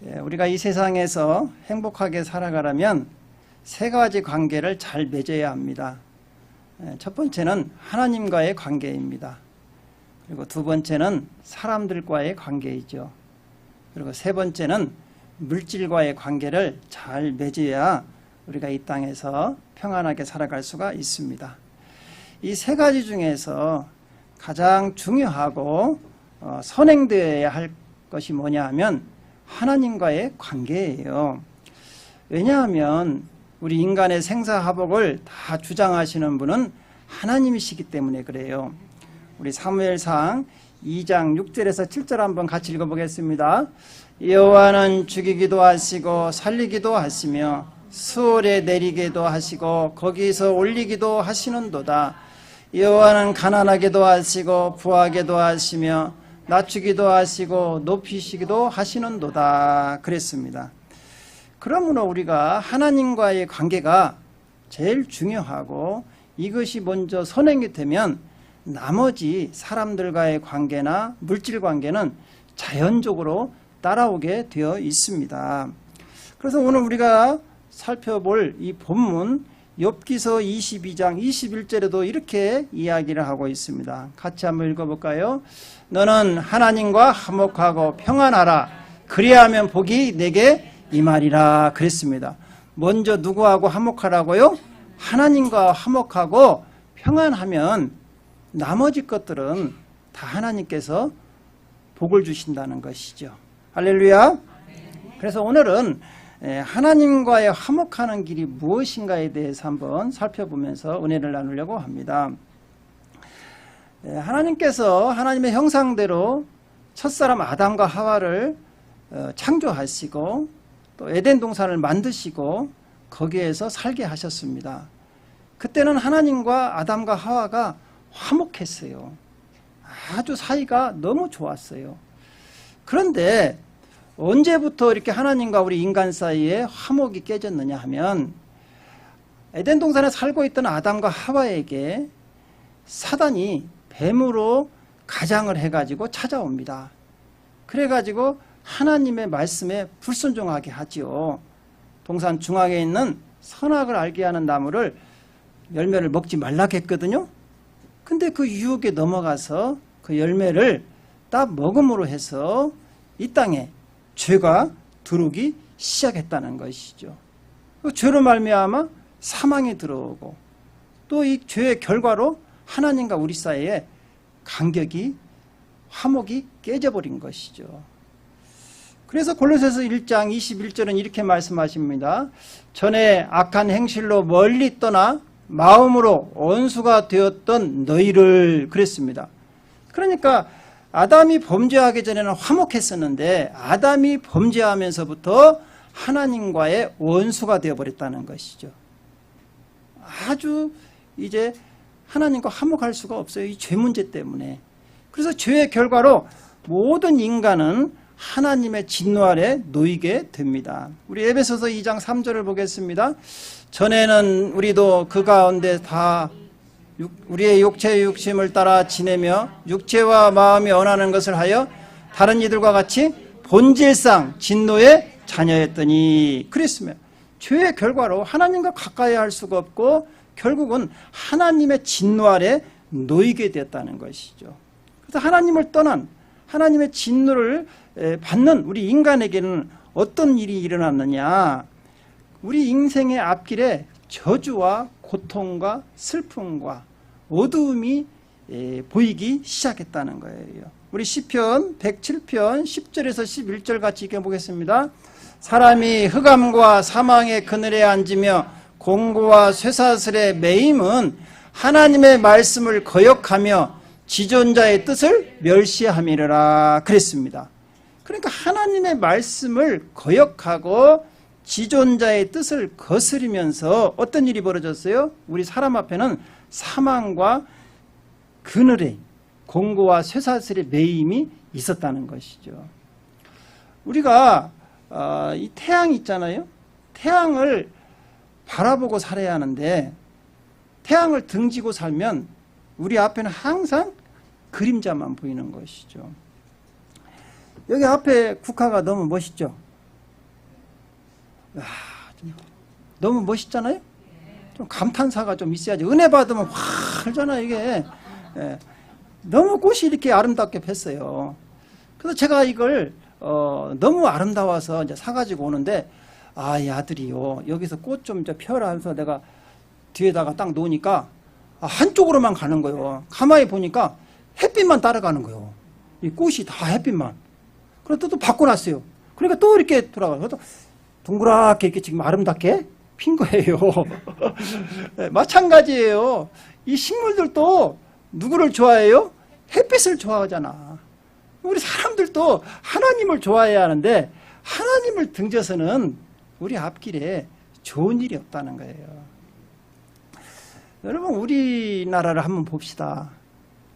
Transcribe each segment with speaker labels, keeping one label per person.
Speaker 1: 우리가 이 세상에서 행복하게 살아가려면 세 가지 관계를 잘 맺어야 합니다. 첫 번째는 하나님과의 관계입니다. 그리고 두 번째는 사람들과의 관계이죠. 그리고 세 번째는 물질과의 관계를 잘 맺어야 우리가 이 땅에서 평안하게 살아갈 수가 있습니다. 이 세 가지 중에서 가장 중요하고 선행되어야 할 것이 뭐냐 하면 하나님과의 관계예요. 왜냐하면 우리 인간의 생사화복을 다 주장하시는 분은 하나님이시기 때문에 그래요. 우리 사무엘상 2장 6절에서 7절 한번 같이 읽어보겠습니다. 여호와는 죽이기도 하시고 살리기도 하시며 수월에 내리기도 하시고 거기서 올리기도 하시는도다. 여호와는 가난하게도 하시고 부하게도 하시며 낮추기도 하시고 높이시기도 하시는도다 그랬습니다. 그러므로 우리가 하나님과의 관계가 제일 중요하고 이것이 먼저 선행이 되면 나머지 사람들과의 관계나 물질 관계는 자연적으로 따라오게 되어 있습니다. 그래서 오늘 우리가 살펴볼 이 본문 욥기서 22장 21절에도 이렇게 이야기를 하고 있습니다. 같이 한번 읽어볼까요? 너는 하나님과 화목하고 평안하라. 그리하면 복이 내게 임하리라 그랬습니다. 먼저 누구하고 화목하라고요? 하나님과 화목하고 평안하면 나머지 것들은 다 하나님께서 복을 주신다는 것이죠. 할렐루야. 그래서 오늘은 하나님과의 화목하는 길이 무엇인가에 대해서 한번 살펴보면서 은혜를 나누려고 합니다. 하나님께서 하나님의 형상대로 첫사람 아담과 하와를 창조하시고 또 에덴 동산을 만드시고 거기에서 살게 하셨습니다. 그때는 하나님과 아담과 하와가 화목했어요. 아주 사이가 너무 좋았어요. 그런데 언제부터 이렇게 하나님과 우리 인간 사이에 화목이 깨졌느냐 하면 에덴 동산에 살고 있던 아담과 하와에게 사단이 뱀으로 가장을 해가지고 찾아옵니다. 그래가지고 하나님의 말씀에 불순종하게 하지요. 동산 중앙에 있는 선악을 알게 하는 나무를 열매를 먹지 말라 했거든요. 근데 그 유혹에 넘어가서 그 열매를 딱 먹음으로 해서 이 땅에 죄가 들어오기 시작했다는 것이죠. 그 죄로 말미암아 사망이 들어오고 또 이 죄의 결과로 하나님과 우리 사이에 간격이 화목이 깨져버린 것이죠. 그래서 골로새서 1장 21절은 이렇게 말씀하십니다. 전에 악한 행실로 멀리 떠나 마음으로 원수가 되었던 너희를 그랬습니다. 그러니까 아담이 범죄하기 전에는 화목했었는데 아담이 범죄하면서부터 하나님과의 원수가 되어버렸다는 것이죠. 아주 이제 하나님과 화목할 수가 없어요. 이 죄 문제 때문에. 그래서 죄의 결과로 모든 인간은 하나님의 진노 아래 놓이게 됩니다. 우리 에베소서 2장 3절을 보겠습니다. 전에는 우리도 그 가운데 다 우리의 육체의 욕심을 따라 지내며 육체와 마음이 원하는 것을 하여 다른 이들과 같이 본질상 진노의 자녀였더니 그랬으며 죄의 결과로 하나님과 가까이 할 수가 없고 결국은 하나님의 진노 아래 놓이게 되었다는 것이죠. 그래서 하나님을 떠난 하나님의 진노를 받는 우리 인간에게는 어떤 일이 일어났느냐. 우리 인생의 앞길에 저주와 고통과 슬픔과 어두움이 보이기 시작했다는 거예요. 우리 시편 107편 10절에서 11절 같이 읽어보겠습니다. 사람이 흑암과 사망의 그늘에 앉으며 공고와 쇠사슬에 매임은 하나님의 말씀을 거역하며 지존자의 뜻을 멸시함이라 그랬습니다. 그러니까 하나님의 말씀을 거역하고 지존자의 뜻을 거스리면서 어떤 일이 벌어졌어요? 우리 사람 앞에는 사망과 그늘에 공고와 쇠사슬의 매임이 있었다는 것이죠. 우리가 이 태양이 있잖아요. 태양을 바라보고 살아야 하는데 태양을 등지고 살면 우리 앞에는 항상 그림자만 보이는 것이죠. 여기 앞에 국화가 너무 멋있죠. 좀 너무 멋있잖아요? 좀 감탄사가 좀 있어야지. 은혜 받으면 확 하잖아, 이게. 예. 너무 꽃이 이렇게 아름답게 폈어요. 그래서 제가 이걸, 너무 아름다워서 이제 사가지고 오는데, 이 아들이요. 여기서 꽃 좀 펴라 하면서 내가 뒤에다가 딱 놓으니까, 한쪽으로만 가는 거예요. 가만히 보니까 햇빛만 따라가는 거예요. 이 꽃이 다 햇빛만. 그래서 또 바꿔놨어요. 그러니까 또 이렇게 돌아가요. 또 동그랗게 이렇게 지금 아름답게 핀 거예요. 네, 마찬가지예요. 이 식물들도 누구를 좋아해요? 햇빛을 좋아하잖아. 우리 사람들도 하나님을 좋아해야 하는데 하나님을 등져서는 우리 앞길에 좋은 일이 없다는 거예요. 여러분, 우리나라를 한번 봅시다.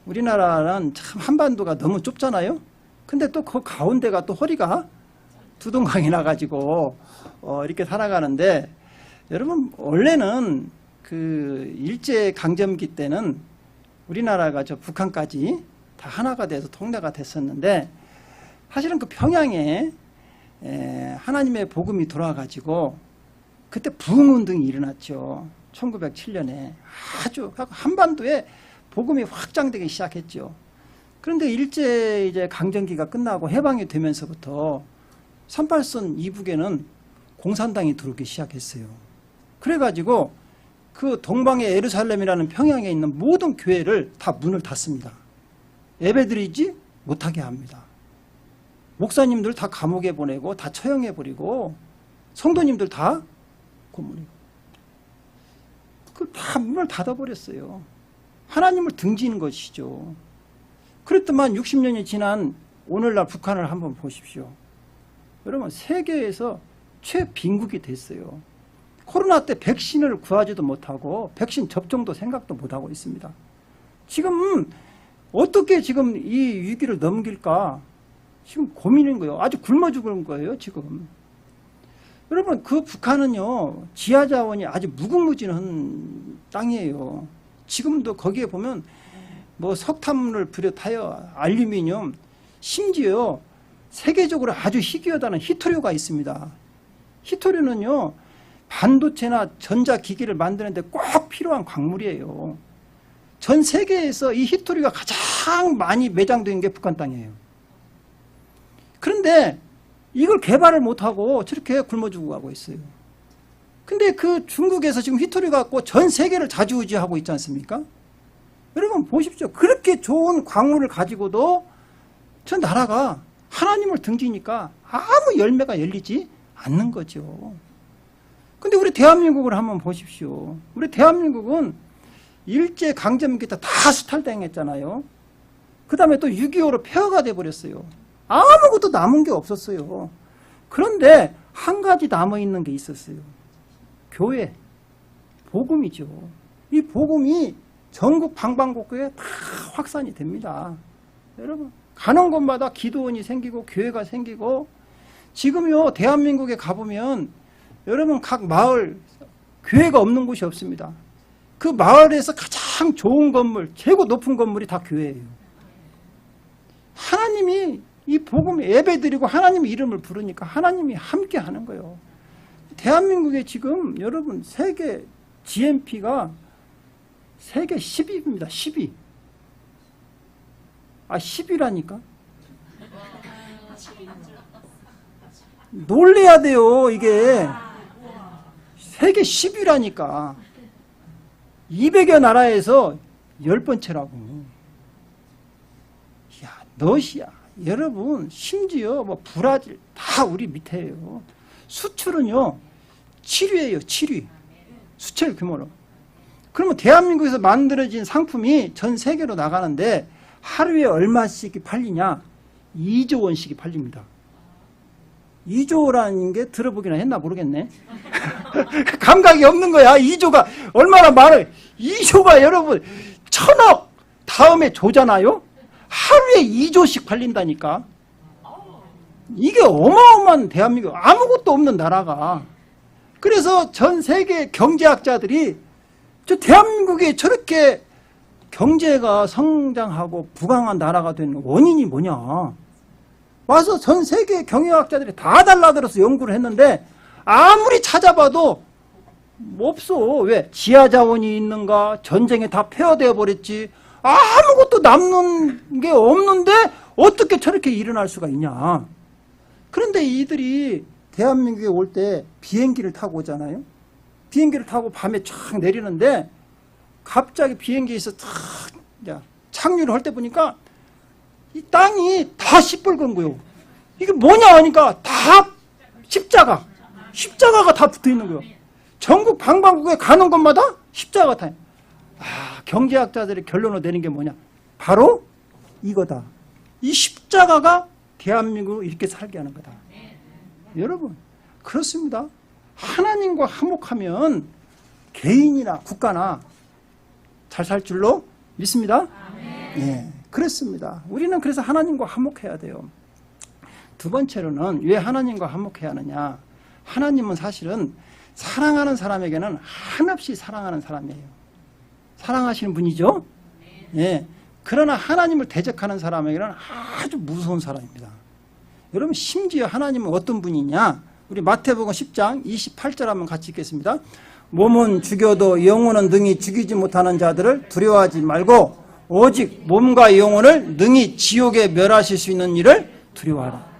Speaker 1: 우리나라는 참 한반도가 너무 좁잖아요. 근데 또 그 가운데가 또 허리가 두동강이 나가지고 이렇게 살아가는데, 여러분, 원래는 그 일제 강점기 때는 우리나라가 저 북한까지 다 하나가 돼서 통례가 됐었는데, 사실은 그 평양에 하나님의 복음이 들어와가지고 그때 부흥운동이 일어났죠. 1907년에 아주 한반도에 복음이 확장되기 시작했죠. 그런데 일제 이제 강점기가 끝나고 해방이 되면서부터 38선 이북에는 공산당이 들어오기 시작했어요. 그래가지고 그 동방의 예루살렘이라는 평양에 있는 모든 교회를 다 문을 닫습니다. 예배드리지 못하게 합니다. 목사님들 다 감옥에 보내고 다 처형해버리고 성도님들 다 고문이고 다 문을 닫아버렸어요. 하나님을 등지는 것이죠. 그랬더만 60년이 지난 오늘날 북한을 한번 보십시오. 여러분, 세계에서 최빈국이 됐어요. 코로나 때 백신을 구하지도 못하고 백신 접종도 생각도 못하고 있습니다. 지금 어떻게 지금 이 위기를 넘길까 지금 고민인 거예요. 아주 굶어 죽은 거예요, 지금. 여러분, 그 북한은요, 지하 자원이 아주 무궁무진한 땅이에요. 지금도 거기에 보면 뭐 석탄을 비롯하여 알루미늄, 심지어 세계적으로 아주 희귀하다는 히토류가 있습니다. 히토류는요, 반도체나 전자기기를 만드는데 꼭 필요한 광물이에요. 전 세계에서 이 히토류가 가장 많이 매장된 게 북한 땅이에요. 그런데 이걸 개발을 못하고 저렇게 굶어 죽어가고 있어요. 근데 그 중국에서 지금 히토류 갖고 전 세계를 좌지우지하고 있지 않습니까? 여러분 보십시오. 그렇게 좋은 광물을 가지고도 저 나라가 하나님을 등지니까 아무 열매가 열리지 않는 거죠. 근데 우리 대한민국을 한번 보십시오. 우리 대한민국은 일제 강점기 때 다 수탈당했잖아요. 그 다음에 또 6.25로 폐허가 돼버렸어요. 아무것도 남은 게 없었어요. 그런데 한 가지 남아있는 게 있었어요. 교회, 복음이죠. 이 복음이 전국 방방곡곡에 다 확산이 됩니다. 여러분, 가는 곳마다 기도원이 생기고 교회가 생기고, 지금요 대한민국에 가보면 여러분 각 마을 교회가 없는 곳이 없습니다. 그 마을에서 가장 좋은 건물, 최고 높은 건물이 다 교회예요. 하나님이 이 복음 예배드리고 하나님의 이름을 부르니까 하나님이 함께 하는 거예요. 대한민국에 지금 여러분 세계 GNP가 세계 10위입니다. 10위. 10위라니까. 놀래야 돼요. 이게 세계 10위라니까. 200여 나라에서 10번째라고. 야, 러시아, 여러분, 심지어 뭐 브라질 다 우리 밑에예요. 수출은요 7위예요. 7위. 수출 규모로. 그러면 대한민국에서 만들어진 상품이 전 세계로 나가는데 하루에 얼마씩 팔리냐? 2조 원씩이 팔립니다. 2조라는 게 들어보기나 했나 모르겠네. 감각이 없는 거야. 2조가 얼마나 많아요. 2조가 여러분 1000억 다음에 조잖아요. 하루에 2조씩 팔린다니까. 이게 어마어마한 대한민국, 아무것도 없는 나라가. 그래서 전 세계 경제학자들이 저 대한민국이 저렇게 경제가 성장하고 부강한 나라가 되는 원인이 뭐냐. 와서 전 세계 경영학자들이 다 달라들어서 연구를 했는데 아무리 찾아봐도 없어. 왜? 지하자원이 있는가? 전쟁에 다 폐허되어 버렸지. 아무것도 남는 게 없는데 어떻게 저렇게 일어날 수가 있냐. 그런데 이들이 대한민국에 올 때 비행기를 타고 오잖아요. 비행기를 타고 밤에 쫙 내리는데 갑자기 비행기에서 탁 착륙을 할 때 보니까 이 땅이 다 시뻘건 거예요. 이게 뭐냐 하니까 다 십자가가 다 붙어 있는 거예요. 전국 방방곡곡에 가는 곳마다 십자가가 다. 경제학자들의 결론을 내는 게 뭐냐? 바로 이거다. 이 십자가가 대한민국을 이렇게 살게 하는 거다. 여러분, 그렇습니다. 하나님과 화목하면 개인이나 국가나 잘 살 줄로 믿습니다. 예, 그렇습니다. 우리는 그래서 하나님과 화목해야 돼요. 두 번째로는 왜 하나님과 화목해야 하느냐? 하나님은 사실은 사랑하는 사람에게는 한없이 사랑하는 사람이에요. 사랑하시는 분이죠? 예. 그러나 하나님을 대적하는 사람에게는 아주 무서운 사람입니다. 여러분, 심지어 하나님은 어떤 분이냐? 우리 마태복음 10장 28절 한번 같이 읽겠습니다. 몸은 죽여도 영혼은 능히 죽이지 못하는 자들을 두려워하지 말고 오직 몸과 영혼을 능히 지옥에 멸하실 수 있는 일을 두려워하라.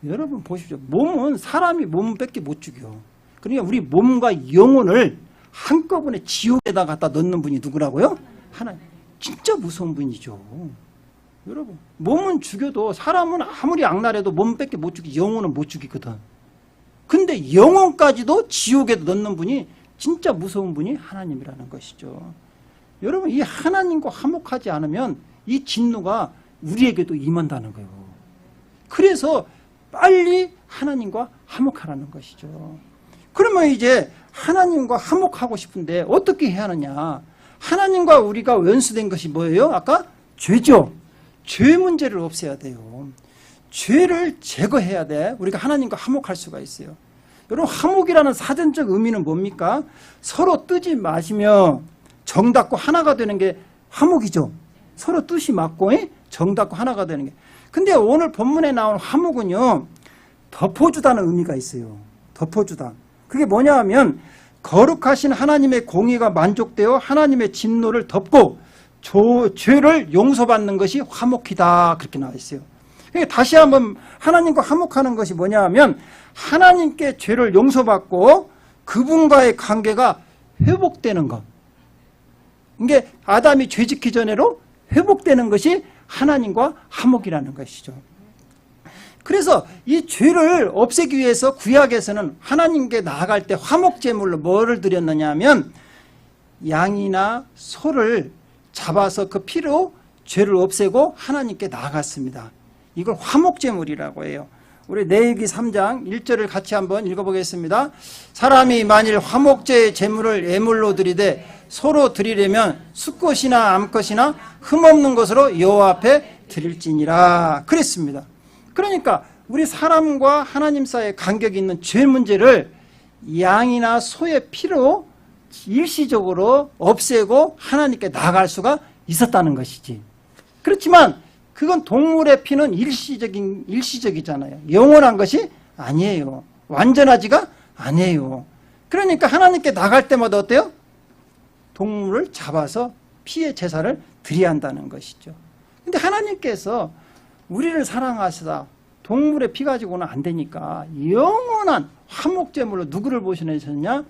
Speaker 1: 여러분 보십시오. 몸은 사람이 몸밖에 못 죽여. 그러니까 우리 몸과 영혼을 한꺼번에 지옥에다 갖다 넣는 분이 누구라고요? 하나님. 진짜 무서운 분이죠. 여러분, 몸은 죽여도 사람은 아무리 악랄해도 몸밖에 못 죽이, 영혼은 못 죽이거든. 근데 영혼까지도 지옥에 넣는 분이 진짜 무서운 분이 하나님이라는 것이죠. 여러분, 이 하나님과 화목하지 않으면 이 진노가 우리에게도 임한다는 거예요. 그래서 빨리 하나님과 화목하라는 것이죠. 그러면 이제 하나님과 화목하고 싶은데 어떻게 해야 하느냐? 하나님과 우리가 원수된 것이 뭐예요? 아까 죄죠. 죄 문제를 없애야 돼요. 죄를 제거해야 돼. 우리가 하나님과 화목할 수가 있어요. 여러분, 화목이라는 사전적 의미는 뭡니까? 서로 뜨지 마시며 정답고 하나가 되는 게 화목이죠. 서로 뜻이 맞고 정답고 하나가 되는 게. 근데 오늘 본문에 나온 화목은요, 덮어주다는 의미가 있어요. 덮어주다. 그게 뭐냐 하면 거룩하신 하나님의 공의가 만족되어 하나님의 진노를 덮고 죄를 용서받는 것이 화목이다. 그렇게 나와 있어요. 그러니까 다시 한번 하나님과 화목하는 것이 뭐냐 하면 하나님께 죄를 용서받고 그분과의 관계가 회복되는 것. 이게 아담이 죄짓기 전에로 회복되는 것이 하나님과 화목이라는 것이죠. 그래서 이 죄를 없애기 위해서 구약에서는 하나님께 나아갈 때 화목제물로 뭐를 드렸느냐 하면 양이나 소를 잡아서 그 피로 죄를 없애고 하나님께 나아갔습니다. 이걸 화목제물이라고 해요. 우리 레위기 3장 1절을 같이 한번 읽어보겠습니다. 사람이 만일 화목제의 제물을 예물로 드리되 소로 드리려면 수컷이나 암컷이나 흠없는 것으로 여호와 앞에 드릴지니라 그랬습니다. 그러니까 우리 사람과 하나님 사이에 간격이 있는 죄 문제를 양이나 소의 피로 일시적으로 없애고 하나님께 나아갈 수가 있었다는 것이지. 그렇지만 그건 동물의 피는 일시적이잖아요. 영원한 것이 아니에요. 완전하지가 아니에요. 그러니까 하나님께 나갈 때마다 어때요? 동물을 잡아서 피의 제사를 드려야 한다는 것이죠. 근데 하나님께서 우리를 사랑하시다 동물의 피 가지고는 안 되니까 영원한 화목제물로 누구를 보내셨냐?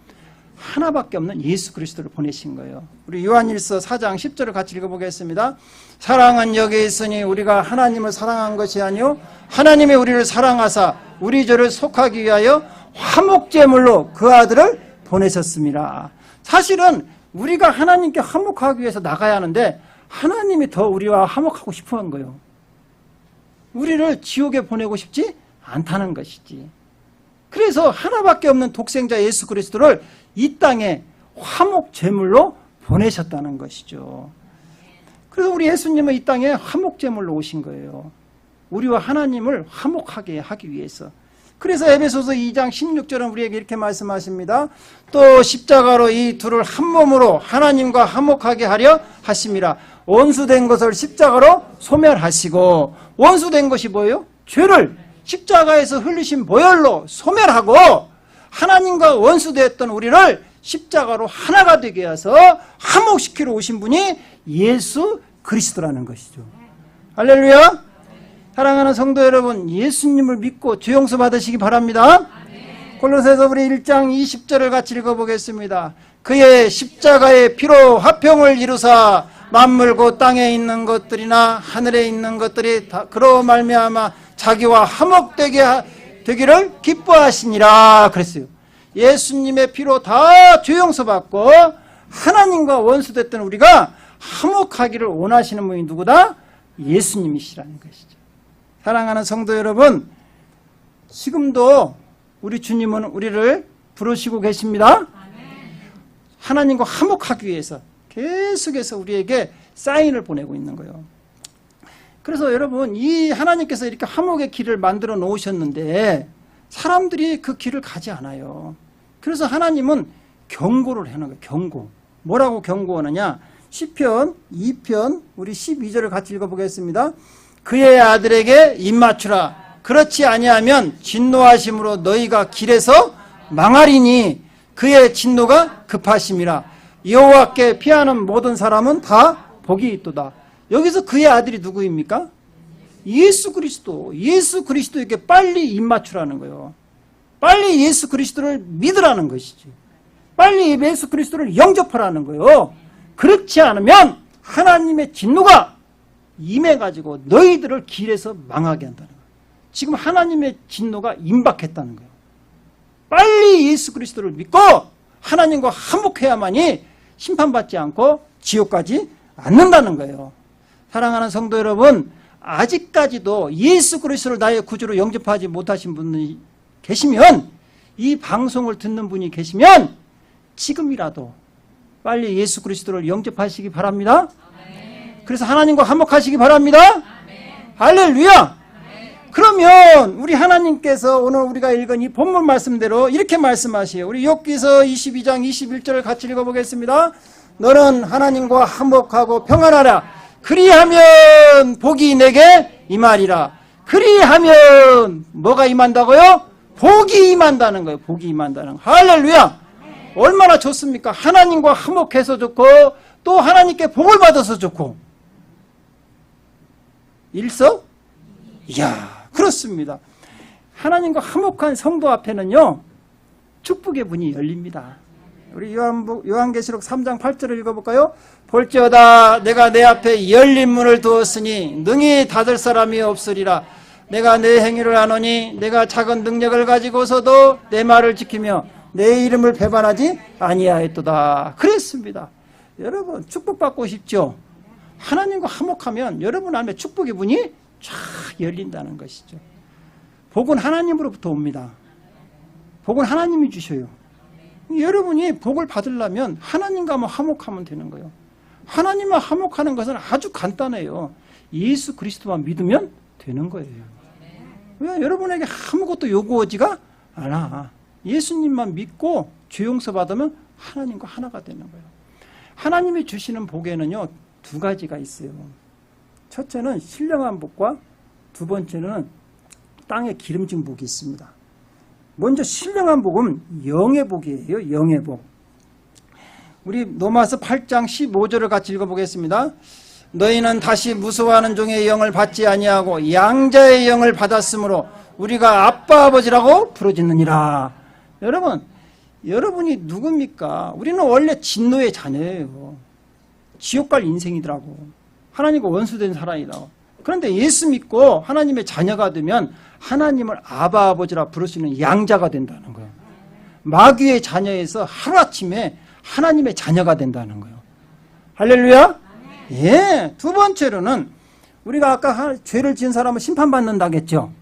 Speaker 1: 하나밖에 없는 예수 그리스도를 보내신 거예요. 우리 요한일서 4장 10절을 같이 읽어보겠습니다. 사랑은 여기 있으니 우리가 하나님을 사랑한 것이 아니요 하나님이 우리를 사랑하사 우리 죄를 속하기 위하여 화목제물로 그 아들을 보내셨습니다. 사실은 우리가 하나님께 화목하기 위해서 나가야 하는데 하나님이 더 우리와 화목하고 싶어 한 거예요. 우리를 지옥에 보내고 싶지 않다는 것이지. 그래서 하나밖에 없는 독생자 예수 그리스도를 이 땅에 화목 제물로 보내셨다는 것이죠. 그래서 우리 예수님은 이 땅에 화목 제물로 오신 거예요. 우리와 하나님을 화목하게 하기 위해서. 그래서 에베소서 2장 16절은 우리에게 이렇게 말씀하십니다. 또 십자가로 이 둘을 한 몸으로 하나님과 화목하게 하려 하심이라. 원수된 것을 십자가로 소멸하시고, 원수된 것이 뭐예요? 죄를 십자가에서 흘리신 보혈로 소멸하고 하나님과 원수되었던 우리를 십자가로 하나가 되게 해서 화목시키러 오신 분이 예수 그리스도라는 것이죠. 할렐루야. 사랑하는 성도 여러분, 예수님을 믿고 죄 용서 받으시기 바랍니다. 골로새서 우리 1장 20절을 같이 읽어보겠습니다. 그의 십자가의 피로 화평을 이루사 만물 곧 땅에 있는 것들이나 하늘에 있는 것들이 다 그로 말미암아 자기와 화목되기를 기뻐하시니라 그랬어요. 예수님의 피로 다 죄 용서받고 하나님과 원수됐던 우리가 화목하기를 원하시는 분이 누구다? 예수님이시라는 것이죠. 사랑하는 성도 여러분, 지금도 우리 주님은 우리를 부르시고 계십니다. 하나님과 화목하기 위해서 계속해서 우리에게 사인을 보내고 있는 거예요. 그래서 여러분, 이 하나님께서 이렇게 화목의 길을 만들어 놓으셨는데 사람들이 그 길을 가지 않아요. 그래서 하나님은 경고를 하는 거예요. 경고. 뭐라고 경고하느냐? 시편 2편 우리 12절을 같이 읽어보겠습니다. 그의 아들에게 입맞추라. 그렇지 아니하면 진노하심으로 너희가 길에서 망하리니 그의 진노가 급하심이라. 여호와께 피하는 모든 사람은 다 복이 있도다. 여기서 그의 아들이 누구입니까? 예수 그리스도. 예수 그리스도에게 빨리 입맞추라는 거예요. 빨리 예수 그리스도를 믿으라는 것이지. 빨리 예수 그리스도를 영접하라는 거예요. 그렇지 않으면 하나님의 진노가 임해가지고 너희들을 길에서 망하게 한다는 거예요. 지금 하나님의 진노가 임박했다는 거예요. 빨리 예수 그리스도를 믿고 하나님과 화목해야만이 심판받지 않고 지옥 가지 않는다는 거예요. 사랑하는 성도 여러분, 아직까지도 예수 그리스도를 나의 구주로 영접하지 못하신 분이 계시면, 이 방송을 듣는 분이 계시면 지금이라도 빨리 예수 그리스도를 영접하시기 바랍니다. 그래서 하나님과 화목하시기 바랍니다. 할렐루야. 그러면 우리 하나님께서 오늘 우리가 읽은 이 본문 말씀대로 이렇게 말씀하시에요. 우리 욥기서 22장 21절을 같이 읽어보겠습니다. 너는 하나님과 화목하고 평안하라. 그리하면 복이 내게 임하리라. 그리하면 뭐가 임한다고요? 복이 임한다는 거예요. 복이 임한다는 거예요. 할렐루야. 얼마나 좋습니까? 하나님과 화목해서 좋고 또 하나님께 복을 받아서 좋고. 일석? 이야, 그렇습니다. 하나님과 화목한 성도 앞에는요, 축복의 문이 열립니다. 우리 요한계시록 3장 8절을 읽어볼까요? 볼지어다 내가 내 앞에 열린 문을 두었으니 능히 닫을 사람이 없으리라. 내가 내 행위를 아노니 내가 작은 능력을 가지고서도 내 말을 지키며 내 이름을 배반하지 아니하였도다. 그랬습니다. 여러분, 축복받고 싶죠? 하나님과 화목하면 여러분 안에 축복의 문이 쫙 열린다는 것이죠. 복은 하나님으로부터 옵니다. 복은 하나님이 주셔요. 여러분이 복을 받으려면 하나님과 화목하면 되는 거예요. 하나님과 화목하는 것은 아주 간단해요. 예수 그리스도만 믿으면 되는 거예요. 왜? 여러분에게 아무것도 요구하지가 않아. 예수님만 믿고 죄 용서 받으면 하나님과 하나가 되는 거예요. 하나님이 주시는 복에는요, 두 가지가 있어요. 첫째는 신령한 복과 두 번째는 땅에 기름진 복이 있습니다. 먼저 신령한 복은 영의 복이에요. 영의 복. 우리 로마서 8장 15절을 같이 읽어보겠습니다. 너희는 다시 무서워하는 종의 영을 받지 아니하고 양자의 영을 받았으므로 우리가 아빠 아버지라고 부르짖느니라. 여러분, 여러분이 누굽니까? 우리는 원래 진노의 자녀예요. 지옥 갈 인생이더라고. 하나님과 원수된 사람이다. 그런데 예수 믿고 하나님의 자녀가 되면 하나님을 아바 아버지라 부를 수 있는 양자가 된다는 거예요. 마귀의 자녀에서 하루아침에 하나님의 자녀가 된다는 거예요. 할렐루야. 예. 두 번째로는 우리가 아까 죄를 지은 사람은 심판받는다겠죠.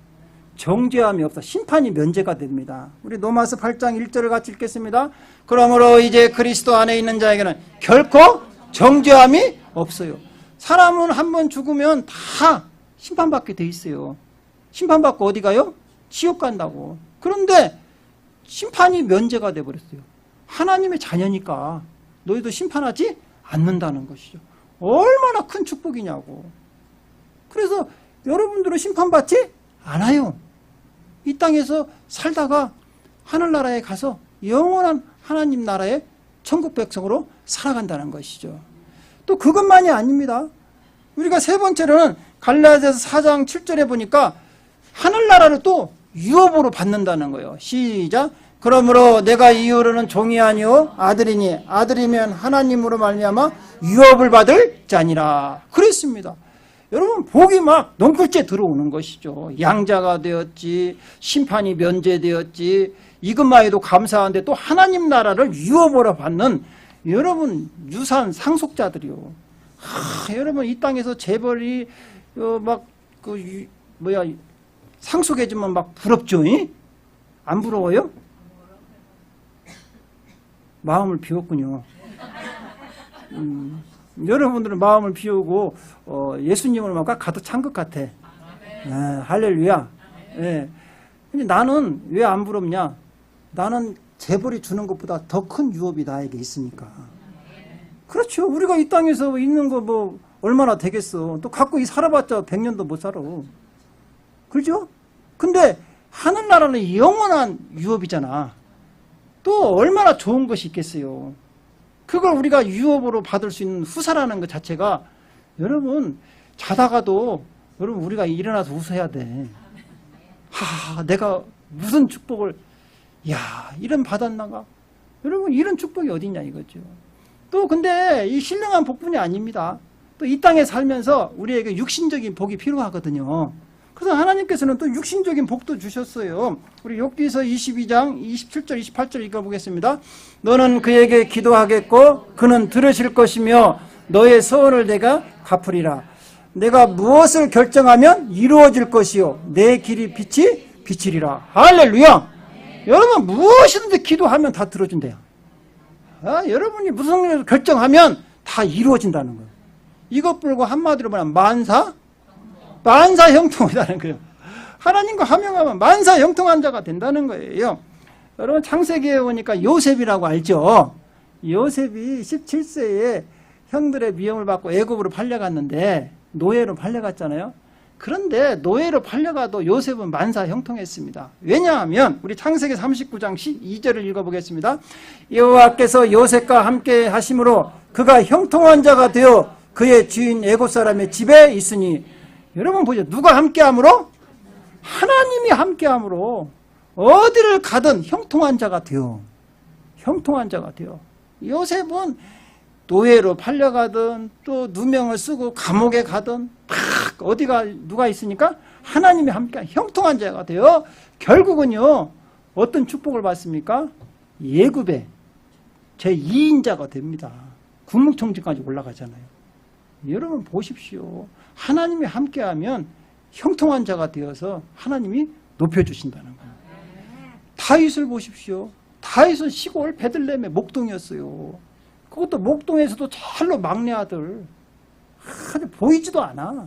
Speaker 1: 정죄함이 없어 심판이 면제가 됩니다. 우리 로마서 8장 1절을 같이 읽겠습니다. 그러므로 이제 그리스도 안에 있는 자에게는 결코 정죄함이 없어요. 사람은 한번 죽으면 다 심판받게 돼 있어요. 심판받고 어디 가요? 지옥 간다고. 그런데 심판이 면제가 돼버렸어요. 하나님의 자녀니까 너희도 심판하지 않는다는 것이죠. 얼마나 큰 축복이냐고. 그래서 여러분들은 심판받지 않아요. 이 땅에서 살다가 하늘나라에 가서 영원한 하나님 나라의 천국 백성으로 살아간다는 것이죠. 또 그것만이 아닙니다. 우리가 세 번째로는 갈라디아서 4장 7절에 보니까 하늘나라를 또 유업으로 받는다는 거예요. 시작. 그러므로 내가 이후로는 종이 아니요 아들이니 아들이면 하나님으로 말미암아 유업을 받을 자니라 그랬습니다. 여러분 복이 막 넝쿨째 들어오는 것이죠. 양자가 되었지, 심판이 면제되었지, 이것만 해도 감사한데 또 하나님 나라를 유업으로 받는 여러분 유산 상속자들이요. 여러분 이 땅에서 재벌이 막 상속해주면 막 부럽죠? 안 부러워요? 마음을 비웠군요. 여러분들은 마음을 비우고 예수님을 막 가득 찬 것 같아. 할렐루야. 예. 근데 나는 왜 안 부럽냐? 나는 재벌이 주는 것보다 더 큰 유업이 나에게 있으니까. 그렇죠. 우리가 이 땅에서 있는 거 뭐 얼마나 되겠어. 또 갖고 살아봤자 100년도 못 살아. 그렇죠? 근데 하늘나라는 영원한 유업이잖아. 또 얼마나 좋은 것이 있겠어요. 그걸 우리가 유업으로 받을 수 있는 후사라는 것 자체가 여러분 자다가도 여러분 우리가 일어나서 웃어야 돼. 내가 무슨 축복을 이런 받았나가. 여러분 이런 축복이 어딨냐 이거죠. 또 근데 이 신령한 복뿐이 아닙니다. 또 이 땅에 살면서 우리에게 육신적인 복이 필요하거든요. 그래서 하나님께서는 또 육신적인 복도 주셨어요. 우리 욥기서 22장 27절 28절 읽어보겠습니다. 너는 그에게 기도하겠고 그는 들으실 것이며 너의 소원을 내가 갚으리라. 내가 무엇을 결정하면 이루어질 것이요 내 길이 빛이 비치리라. 할렐루야. 여러분 무엇이든지 기도하면 다 들어준대요. 여러분이 무슨 일을 결정하면 다 이루어진다는 거예요. 이것 불고 한마디로 말하면 만사형통하다는 거예요. 하나님과 화명하면 만사형통한 자가 된다는 거예요. 여러분 창세기에 보니까 요셉이라고 알죠? 요셉이 17세에 형들의 미움을 받고 애굽으로 팔려갔는데 노예로 팔려갔잖아요. 그런데 노예로 팔려가도 요셉은 만사형통했습니다. 왜냐하면 우리 창세기 39장 12절을 읽어보겠습니다. 여호와께서 요셉과 함께 하심으로 그가 형통한 자가 되어 그의 주인 애굽 사람의 집에 있으니. 여러분 보죠. 누가 함께함으로? 하나님이 함께함으로 어디를 가든 형통한 자가 돼요. 형통한 자가 돼요. 요셉은 노예로 팔려가든 또 누명을 쓰고 감옥에 가든 어디가 누가 있으니까 하나님이 함께 형통한 자가 돼요. 결국은요 어떤 축복을 받습니까? 예굽의 제2인자가 됩니다. 국무총리까지 올라가잖아요. 여러분 보십시오. 하나님이 함께하면 형통한 자가 되어서 하나님이 높여주신다는 거예요. 다윗을 보십시오. 다윗은 시골 베들레헴의 목동이었어요. 그것도 목동에서도 잘로 막내 아들. 아주 보이지도 않아.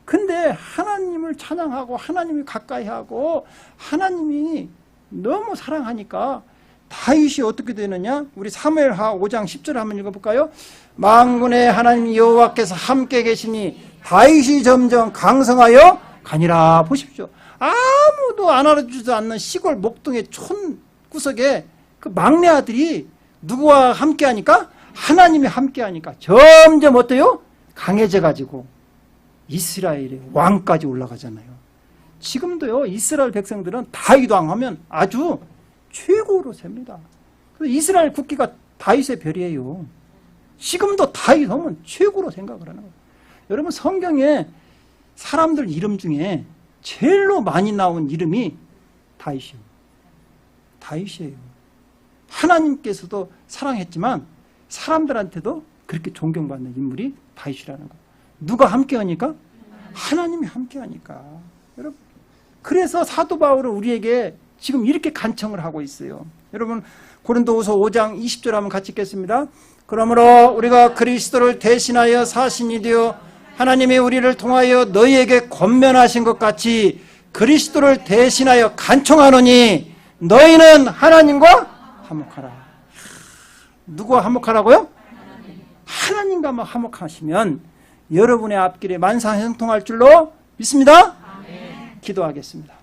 Speaker 1: 근데 하나님을 찬양하고 하나님이 가까이 하고 하나님이 너무 사랑하니까 다윗이 어떻게 되느냐? 우리 사무엘하 5장 10절 한번 읽어볼까요? 만군의 하나님 여호와께서 함께 계시니 다윗이 점점 강성하여 가니라. 보십시오. 아무도 안 알아주지도 않는 시골 목동의 촌 구석에 그 막내 아들이 누구와 함께 하니까? 하나님이 함께 하니까 점점 어때요? 강해져 가지고 이스라엘의 왕까지 올라가잖아요. 지금도요 이스라엘 백성들은 다윗 왕 하면 아주 최고로 셉니다. 그래서 이스라엘 국기가 다윗의 별이에요. 지금도 다윗 하면 최고로 생각을 하는 거예요. 여러분 성경에 사람들 이름 중에 제일로 많이 나온 이름이 다윗이에요. 다윗이에요. 하나님께서도 사랑했지만 사람들한테도 그렇게 존경받는 인물이 다윗이라는 거. 누가 함께 하니까? 하나님이 함께 하니까. 여러분 그래서 사도 바울은 우리에게 지금 이렇게 간청을 하고 있어요. 여러분 고린도후서 5장 20절 한번 같이 읽겠습니다. 그러므로 우리가 그리스도를 대신하여 사신이 되어 하나님이 우리를 통하여 너희에게 권면하신 것 같이 그리스도를 대신하여 간청하노니 너희는 하나님과 화목하라. 누구와 화목하라고요? 하나님과 화목하시면 여러분의 앞길에 만사형통할 줄로 믿습니다. 기도하겠습니다.